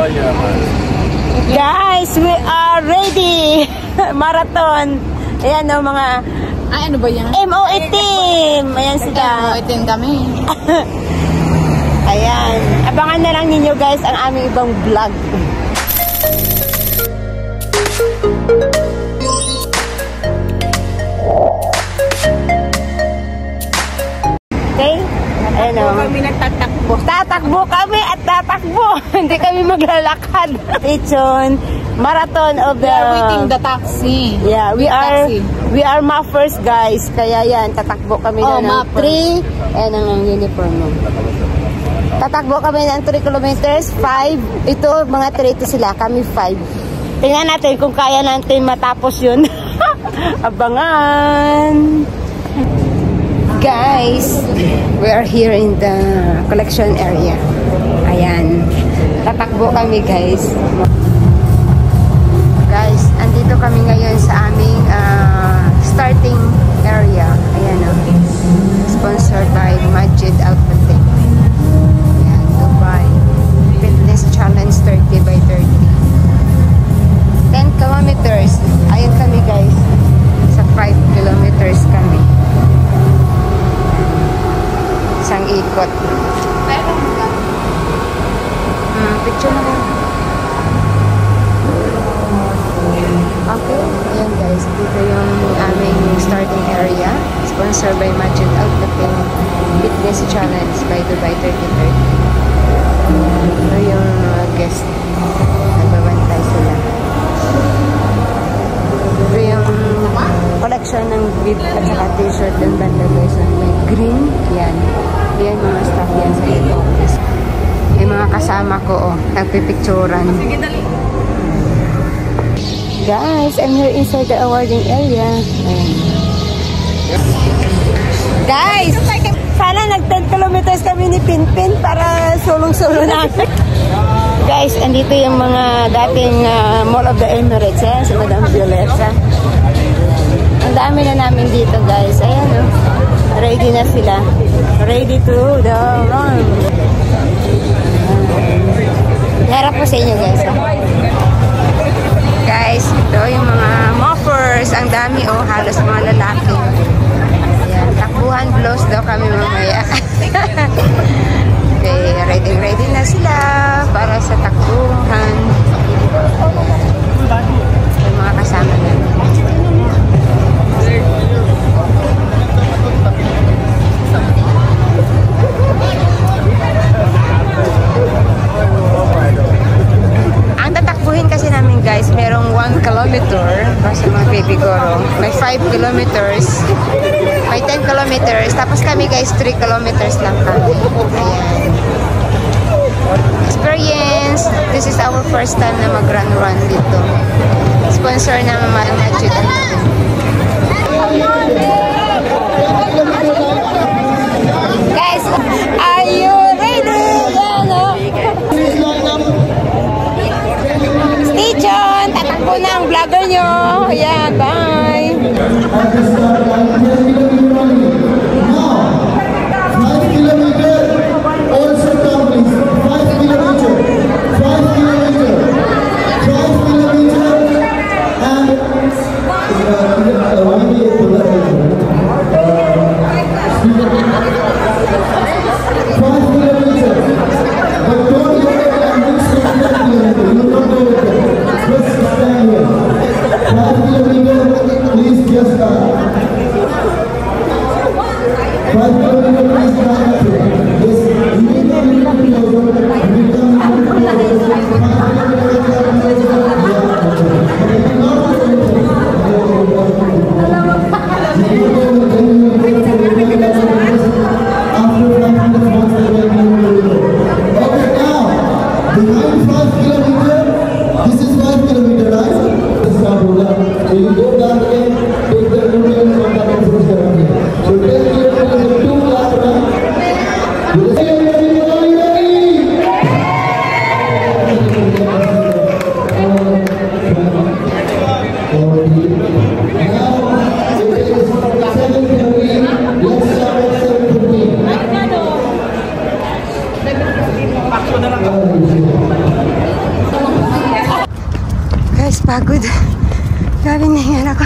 Guys, we are ready! Marathon! Ayan o mga... Ay, ano ba yan? MOA team! Ayan sila. MOA team kami. Ayan. Abangan na lang ninyo guys ang aming ibang vlog. Okay? Ayan o. Kami nagtatakbo. Tatakbo kami at tatakbo. Hindi kami maglalakad. It's on marathon of the... We are waiting the taxi. Yeah, we are mappers guys. Kaya yan, tatakbo kami na ng 3 and ang uniform mo. Tatakbo kami ng 3 kilometers, 5. Ito, mga 3 ito sila. Kami 5. Tingnan natin kung kaya natin matapos yun. Abangan! Guys, we are here in the collection area. Ayan. Tatakbo kami guys. Guys, andito kami ngayon sa aming starting area. Ayan o. Sponsored by Majid Outfitting. Ayan, Dubai. Fitness Challenge 30 by 30. 10 kilometers. Ayan kami guys. Sa 5 kilometers kami. Isang ikot. Picture na lang. Okay, ayan guys, dito yung aming starting area, sponsored by Majid Outfitting Fitness Challenge by Dubai 3030. Ito yung guest, nagbabantay sila. Ito yung collection ng bib at saka t-shirt ng banda guys, may green, yan mga staff yan sa ito office. Yung mga kasama ko, nagpipicturan. Guys, I'm here inside the awarding area. Ayan. Guys, sana nag 10 kilometers kami ni Pinpin para sulong-sulo natin. Guys, andito yung mga dating Mall of the Emirates. Ayan, si Madam Violeta. Ang dami na namin dito guys. Ayan o. Ready na sila. Ready to the run. Harap po sa inyo guys. Guys, ito yung mga moppers. Ang dami halos mga lalaki. Ayan, takbuhan blows daw kami mamaya. Okay, ready na sila para sa takbuhan. Yung mga kasama na. Ang tatakbuhin kasi namin guys, merong 1 kilometer kasi mga baby goro. May 5 kilometers, may 10 kilometers, tapos kami guys 3 kilometers lang kami. Ayan. Experience. This is our first time na mag-run dito. Sponsor ng Majid. Guys, are you ready? Stay tuned. Tatakbo na ang vlogger nyo. Ayan, bye. pagod. Grabe nahingal ako.